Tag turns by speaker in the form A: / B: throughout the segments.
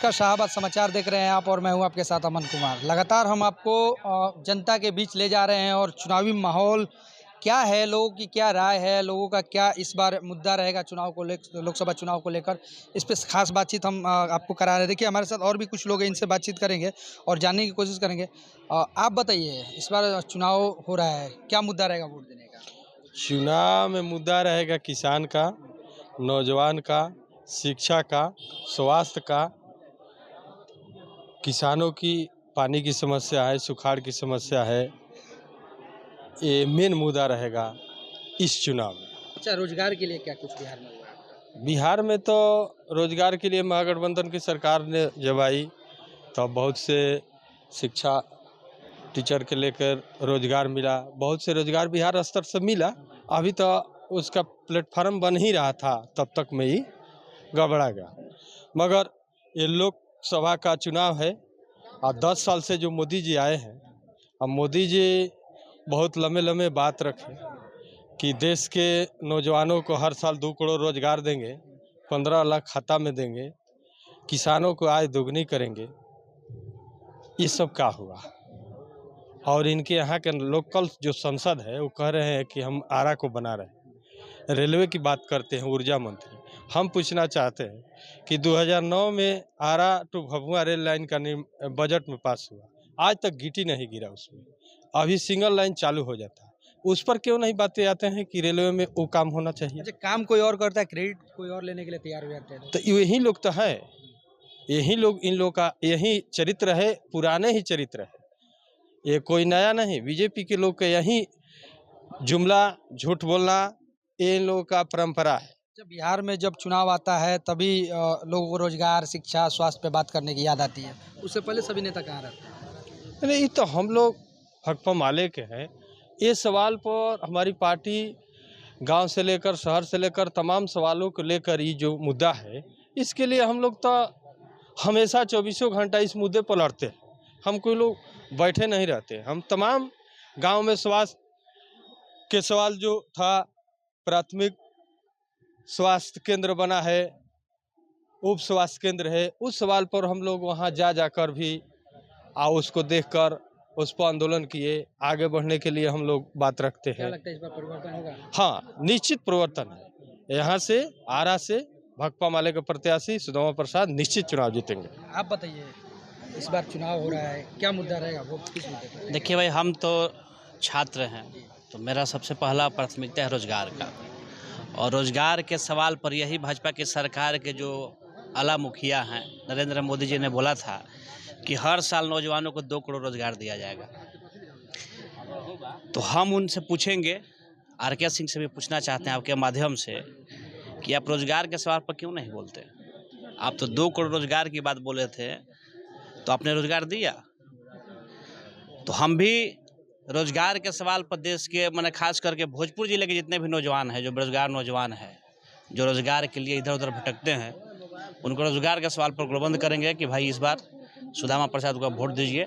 A: नमस्कार, शाहबाद समाचार देख रहे हैं आप और मैं हूं आपके साथ अमन कुमार। लगातार हम आपको जनता के बीच ले जा रहे हैं और चुनावी माहौल क्या है, लोगों की क्या राय है, लोगों का क्या इस बार मुद्दा रहेगा चुनाव को लेकर, लोकसभा चुनाव को लेकर, इस पे खास बातचीत हम आपको करा रहे हैं। देखिए हमारे साथ और भी कुछ लोग हैं, इनसे बातचीत करेंगे और जानने की कोशिश करेंगे। आप बताइए, इस बार चुनाव हो रहा है, क्या मुद्दा रहेगा वोट देने का?
B: चुनाव में मुद्दा रहेगा किसान का, नौजवान का, शिक्षा का, स्वास्थ्य का। किसानों की पानी की समस्या है, सुखाड़ की समस्या है, ये मेन मुद्दा रहेगा इस चुनाव में।
A: अच्छा, रोजगार के लिए क्या कुछ बिहार में हुआ है?
B: बिहार में तो रोजगार के लिए महागठबंधन की सरकार ने जब आई तो बहुत से शिक्षा टीचर के लेकर रोजगार मिला, बहुत से रोजगार बिहार स्तर से मिला। अभी तो उसका प्लेटफार्म बन ही रहा था, तब तक में ही गड़बड़ा गया। मगर ये लोकसभा का चुनाव है और 10 साल से जो मोदी जी आए हैं, अब मोदी जी बहुत लंबे लंबे बात रखे कि देश के नौजवानों को हर साल 2 करोड़ रोजगार देंगे, 15 लाख खाता में देंगे, किसानों को आय दोगुनी करेंगे। ये सब क्या हुआ? और इनके यहाँ के लोकल जो सांसद है वो कह रहे हैं कि हम आरा को बना रहे हैं। रेलवे की बात करते हैं ऊर्जा मंत्री। हम पूछना चाहते हैं कि 2009 में आरा टू भभुआ रेल लाइन का बजट में पास हुआ, आज तक गिटी नहीं गिरा उसमें। अभी सिंगल लाइन चालू हो जाता है, उस पर क्यों नहीं बातें आते हैं कि रेलवे में वो काम होना चाहिए?
A: अच्छा, काम कोई और करता है, क्रेडिट कोई और लेने के लिए तैयार हो जाते हैं।
B: तो यही लोग तो है, यही लोग, इन लोग का यही चरित्र है, पुराने ही चरित्र है, ये कोई नया नहीं। बीजेपी के लोग का यही जुमला, झूठ बोलना, ये इन लोगों का परंपरा है।
A: जब बिहार में जब चुनाव आता है तभी लोगों को रोजगार, शिक्षा, स्वास्थ्य पे बात करने की याद आती है। उससे पहले सभी नेता कहाँ रहते हैं?
B: नहीं, तो हम लोग हकपा माले के हैं। ये सवाल पर हमारी पार्टी गांव से लेकर शहर से लेकर तमाम सवालों को लेकर ये जो मुद्दा है, इसके लिए हम लोग तो हमेशा 24 घंटा इस मुद्दे पर लड़ते हैं। हम कोई लोग बैठे नहीं रहते। हम तमाम गांव में स्वास्थ्य के सवाल जो था, प्राथमिक स्वास्थ्य केंद्र बना है, उप स्वास्थ्य केंद्र है, उस सवाल पर हम लोग वहां जा जाकर भी उसको देखकर उस पर आंदोलन किए। आगे बढ़ने के लिए हम लोग बात रखते
A: क्या
B: हैं।
A: लगता है इस बार परिवर्तन होगा?
B: हाँ, निश्चित परिवर्तन है। यहाँ से आरा से भाकपा माले के प्रत्याशी सुदामा प्रसाद निश्चित चुनाव जीतेंगे।
A: आप बताइए, इस बार चुनाव हो रहा है, क्या मुद्दा रहेगा, वो किस मुद्दे पर?
C: देखिए भाई, हम तो छात्र हैं, तो मेरा सबसे पहला प्राथमिकता है रोजगार का। और रोजगार के सवाल पर यही भाजपा की सरकार के जो आला मुखिया हैं, नरेंद्र मोदी जी ने बोला था कि हर साल नौजवानों को 2 करोड़ रोजगार दिया जाएगा। तो हम उनसे पूछेंगे, आर.के. सिंह से भी पूछना चाहते हैं आपके माध्यम से, कि आप रोजगार के सवाल पर क्यों नहीं बोलते? आप तो 2 करोड़ रोजगार की बात बोले थे, तो आपने रोजगार दिया? तो हम भी रोजगार के सवाल पर देश के मैंने खास करके भोजपुर जिले के जितने भी नौजवान हैं, जो बेरोजगार नौजवान हैं, जो रोजगार के लिए इधर उधर भटकते हैं, उनको रोजगार के सवाल पर प्रबंध करेंगे कि भाई इस बार सुदामा प्रसाद को वोट दीजिए।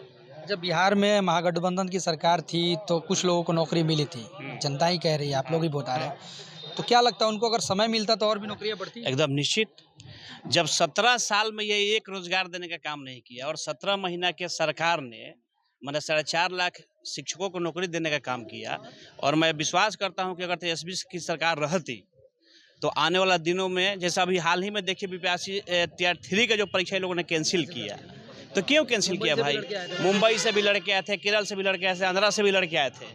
A: जब बिहार में महागठबंधन की सरकार थी तो कुछ लोगों को नौकरी मिली थी, जनता ही कह रही है, आप लोग ही बता रहे हैं। तो क्या लगता है उनको अगर समय मिलता तो और भी नौकरियां बढ़ती?
C: एकदम निश्चित। जब 17 साल में ये एक रोजगार देने का काम नहीं किया और 17 महीना के सरकार ने मैंने 4.5 लाख शिक्षकों को नौकरी देने का काम किया, और मैं विश्वास करता हूं कि अगर तेजस्वी की सरकार रहती तो आने वाला दिनों में, जैसा अभी हाल ही में देखिए बीपीएससी Tier 3 का जो परीक्षा लोगों ने कैंसिल किया, तो क्यों कैंसिल किया भाई? मुंबई से भी लड़के आए थे, केरल से भी लड़के आए थे, आंध्रा से भी लड़के आए थे।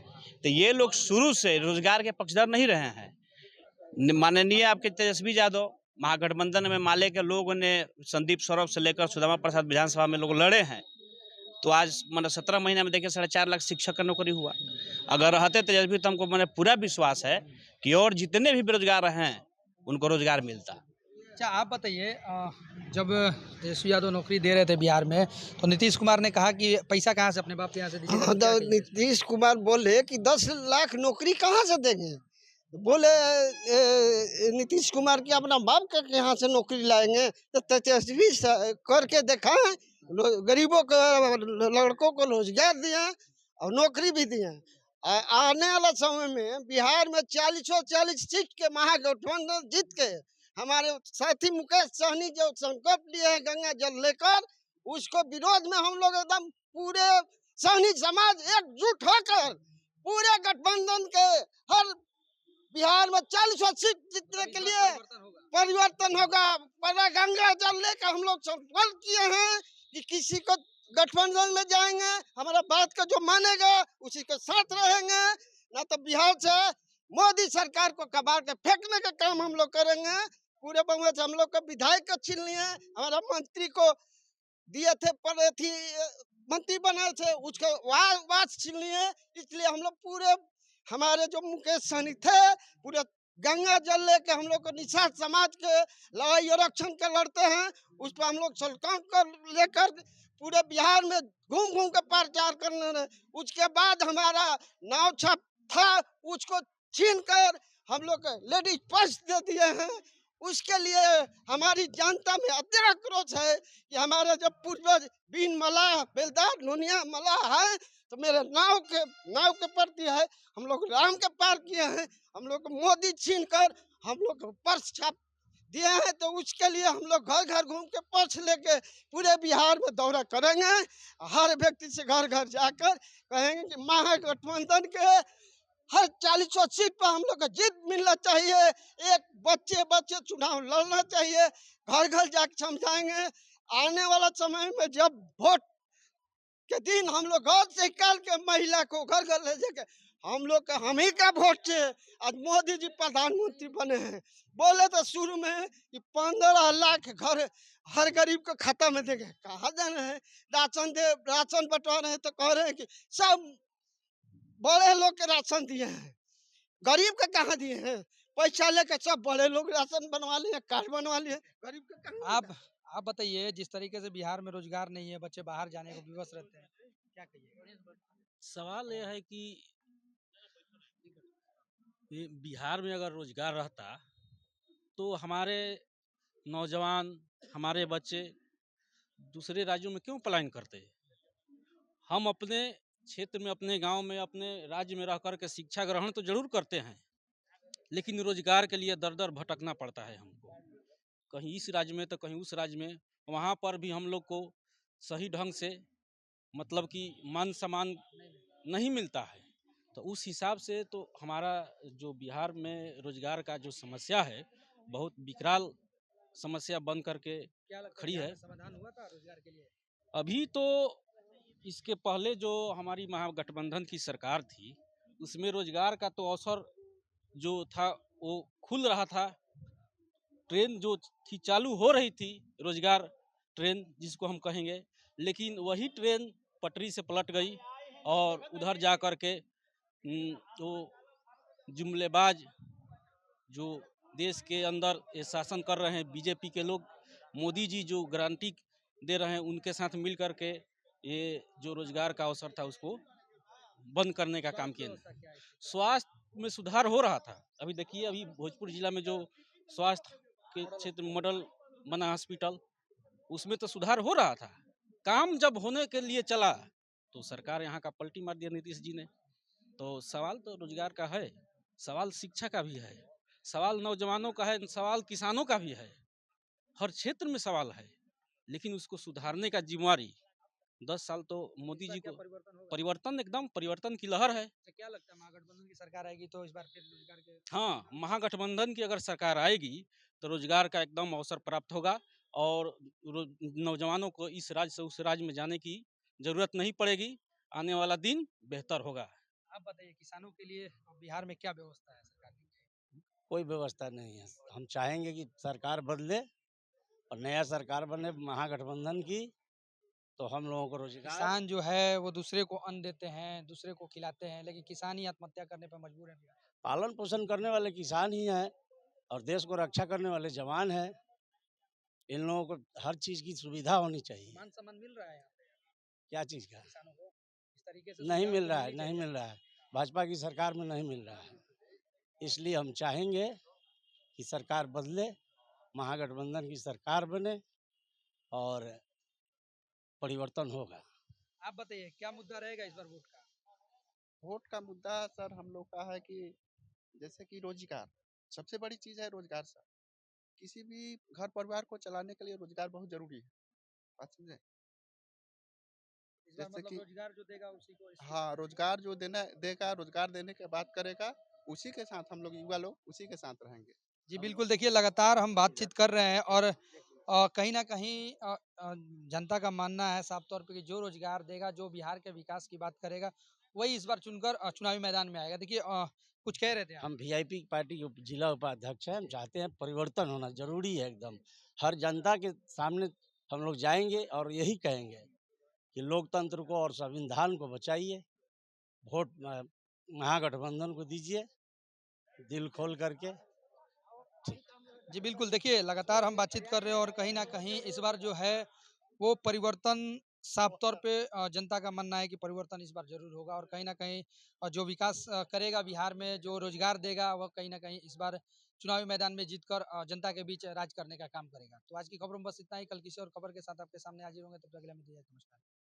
C: तो ये लोग शुरू से रोजगार के पक्षधर नहीं रहे हैं। माननीय आपके तेजस्वी यादव महागठबंधन में माले के लोगों ने संदीप सौरभ से लेकर सुदामा प्रसाद विधानसभा में लोग लड़े हैं, तो आज मैंने 17 महीना में देखिए 4.5 लाख शिक्षक का नौकरी हुआ। अगर रहते तेजस्वी तो हमको मैंने पूरा विश्वास है कि और जितने भी बेरोजगार हैं उनको रोजगार मिलता।
A: अच्छा, आप बताइए, जब तेजस्वी यादव नौकरी दे रहे थे बिहार में तो नीतीश कुमार ने कहा कि पैसा कहाँ से, अपने बाप के यहाँ से दीजिएगा?
D: तो नीतीश कुमार बोले कि 10 लाख नौकरी कहाँ से देंगे? बोले नीतीश कुमार की अपना बाप के यहाँ से नौकरी लाएंगे। तो तेजस्वी करके देखा, गरीबों को, लड़कों को रोजगार दिया और नौकरी भी दिया। आने वाला समय में बिहार में 40 सीट के महागठबंधन जीत के हमारे साथी मुकेश सहनी जो संकल्प लिए हैं गंगा जल लेकर, उसको विरोध में हम लोग एकदम पूरे सहनी समाज एकजुट होकर पूरे गठबंधन के हर बिहार में 40 सीट जीतने के लिए परिवर्तन होगा। पर गंगा जल लेकर हम लोग संकल्प किए हैं कि किसी को गठबंधन में जाएंगे, हमारा बात का जो मानेगा उसी के साथ रहेंगे, ना तो बिहार से मोदी सरकार को कबाड़ के फेंकने का काम हम लोग करेंगे। पूरे बहुमत से हम लोग को विधायक को छीन लिए, हमारा मंत्री को दिए थे पर थी मंत्री बनाए थे उसके वास छीन लिए, इसलिए हम लोग पूरे हमारे जो मुकेश सहनी थे पूरे गंगा जल लेके हम लोग को निषाद समाज के लड़ाई आरक्षण के लड़ते हैं, उस पर हम लोग संकल्प कर लेकर पूरे बिहार में घूम घूम के प्रचार करने रहे। उसके बाद हमारा नाव छाप था उसको छीन कर हम लोग लेडीज पर्स दे दिए हैं। उसके लिए हमारी जनता में अत्यंत आक्रोश है कि हमारे जब पूर्वज बीन मलाह बेलदार नोनिया मलाह है तो मेरे नाव के प्रति है, हम लोग राम के पार किए हैं, हम लोग मोदी छीन कर हम लोग पर्स छाप दिए हैं, तो उसके लिए हम लोग घर घर घूम के पर्स लेके पूरे बिहार में दौरा करेंगे। हर व्यक्ति से घर घर जाकर कहेंगे कि महागठबंधन के हर 40 सीट पर हम लोग को जीत मिलना चाहिए, एक बच्चे चुनाव लड़ना चाहिए, घर घर जाकर समझाएंगे। आने वाला समय में जब वोट के दिन हम लोग घर से निकाल के महिला को घर घर ले जाके हम लोग का हम ही का वोट से आज मोदी जी प्रधानमंत्री बने हैं। बोले तो शुरू में कि 15 लाख घर हर गरीब को खाता में देंगे, कहाँ देना है, राशन बंटवा रहे हैं तो कह रहे हैं कि सब बड़े लोग के राशन दिए हैं, गरीब का कहाँ दिए हैं, पैसा लेकर सब बड़े लोग राशन बनवा लिए, कार्ड बनवा लिए, गरीब का कहाँ
A: आप आप बताइए, जिस तरीके से बिहार में रोजगार नहीं है, बच्चे बाहर जाने को विवश रहते हैं, क्या कहिए?
E: सवाल यह है कि बिहार में अगर रोजगार रहता तो हमारे नौजवान, हमारे बच्चे दूसरे राज्यों में क्यों पलायन करते? हम अपने क्षेत्र में, अपने गांव में, अपने राज्य में रह कर के शिक्षा ग्रहण तो जरूर करते हैं, लेकिन रोजगार के लिए दर दर भटकना पड़ता है हमको, कहीं इस राज्य में तो कहीं उस राज्य में। वहाँ पर भी हम लोग को सही ढंग से मतलब कि मान सम्मान नहीं मिलता है। तो उस हिसाब से तो हमारा जो बिहार में रोजगार का जो समस्या है बहुत विकराल समस्या बन करके
A: क्या लगता
E: खड़ी
A: बिहार
E: है।
A: में समाधान हुआ था रोजगार के लिए?
E: अभी तो इसके पहले जो हमारी महागठबंधन की सरकार थी उसमें रोजगार का तो अवसर जो था वो खुल रहा था, ट्रेन जो थी चालू हो रही थी, रोजगार ट्रेन जिसको हम कहेंगे, लेकिन वही ट्रेन पटरी से पलट गई और उधर जा कर के तो जुमलेबाज जो देश के अंदर ये शासन कर रहे हैं बीजेपी के लोग, मोदी जी जो गारंटी दे रहे हैं उनके साथ मिल कर के ये जो रोजगार का अवसर था उसको बंद करने का काम किया। स्वास्थ्य में सुधार हो रहा था। अभी देखिए, अभी भोजपुर जिला में जो स्वास्थ्य के क्षेत्र में मॉडल बना हॉस्पिटल, उसमें तो सुधार हो रहा था। काम जब होने के लिए चला तो सरकार यहाँ का पलटी मार दिया नीतीश जी ने। तो सवाल तो रोजगार का है, सवाल शिक्षा का भी है, सवाल नौजवानों का है, सवाल किसानों का भी है, हर क्षेत्र में सवाल है, लेकिन उसको सुधारने का जिम्मेवारी 10 साल तो मोदी जी को परिवर्तन, एकदम परिवर्तन की लहर है।
A: तो क्या लगता है महागठबंधन की सरकार आएगी तो इस बार फिर रोजगार के?
E: हाँ, महागठबंधन की अगर सरकार आएगी तो रोजगार का एकदम अवसर प्राप्त होगा और नौजवानों को इस राज्य से उस राज्य में जाने की जरूरत नहीं पड़ेगी, आने वाला दिन बेहतर होगा।
A: आप बताइए, किसानों के लिए बिहार में क्या व्यवस्था है सरकार की?
F: कोई व्यवस्था नहीं है। हम चाहेंगे कि सरकार बदले और नया सरकार बने महागठबंधन की, तो हम लोगों को रोजगार।
A: किसान जो है वो दूसरे को अन्न देते हैं, दूसरे को खिलाते हैं, लेकिन किसान ही आत्महत्या करने पर मजबूर है बिहार।
F: पालन पोषण करने वाले किसान ही हैं और देश को रक्षा करने वाले जवान हैं। इन लोगों को हर चीज की सुविधा होनी चाहिए।
A: मान सम्मान मिल रहा है यहाँ पे
F: क्या चीज का?
A: किसानों को इस तरीके से
F: नहीं
A: सुविधा
F: मिल
A: तो
F: रहा है,
A: मिलनी
F: नहीं
A: चाहिए।
F: मिल रहा है। भाजपा की सरकार में नहीं मिल रहा है, इसलिए हम चाहेंगे कि सरकार बदले, महागठबंधन की सरकार बने और परिवर्तन होगा।
A: आप बताइए, क्या मुद्दा रहेगा इस बार वोट का?
G: वोट का मुद्दा सर हम लोग का है कि जैसे कि रोजगार सबसे बड़ी चीज है, रोजगार सर। किसी भी घर परिवार को चलाने के लिए रोजगार बहुत जरूरी है। बात समझे?
A: इस बार
G: जैसे
A: मतलब
G: कि
A: रोजगार जो देगा उसी को इसके
G: हाँ,
A: साथ
G: रोजगार जो देना देगा, रोजगार देने की बात करेगा, उसी के साथ हम लोग युवा लोग उसी के साथ रहेंगे।
A: जी बिल्कुल, देखिए लगातार हम बातचीत कर रहे हैं और कहीं न कहीं जनता का मानना है साफ तौर पे कि जो रोज़गार देगा, जो बिहार के विकास की बात करेगा, वही इस बार चुनकर चुनावी मैदान में आएगा। देखिए कुछ कह रहे थे आप?
F: हम वीआईपी पार्टी के जिला उपाध्यक्ष हैं, हम चाहते हैं परिवर्तन होना जरूरी है एकदम। हर जनता के सामने हम लोग जाएंगे और यही कहेंगे कि लोकतंत्र को और संविधान को बचाइए, वोट महागठबंधन को दीजिए दिल खोल करके।
A: जी बिल्कुल, देखिए लगातार हम बातचीत कर रहे हैं और कहीं न कहीं इस बार जो है वो परिवर्तन साफ तौर पे जनता का मानना है कि परिवर्तन इस बार ज़रूर होगा और कहीं न कहीं जो विकास करेगा बिहार में, जो रोज़गार देगा, वह कहीं न कहीं इस बार चुनावी मैदान में जीतकर जनता के बीच राज करने का काम करेगा। तो आज की खबरों में बस इतना ही, कल किसी और खबर के साथ आपके सामने हाज़िर होंगे, तब तक के लिए हमें दीजिए नमस्कार।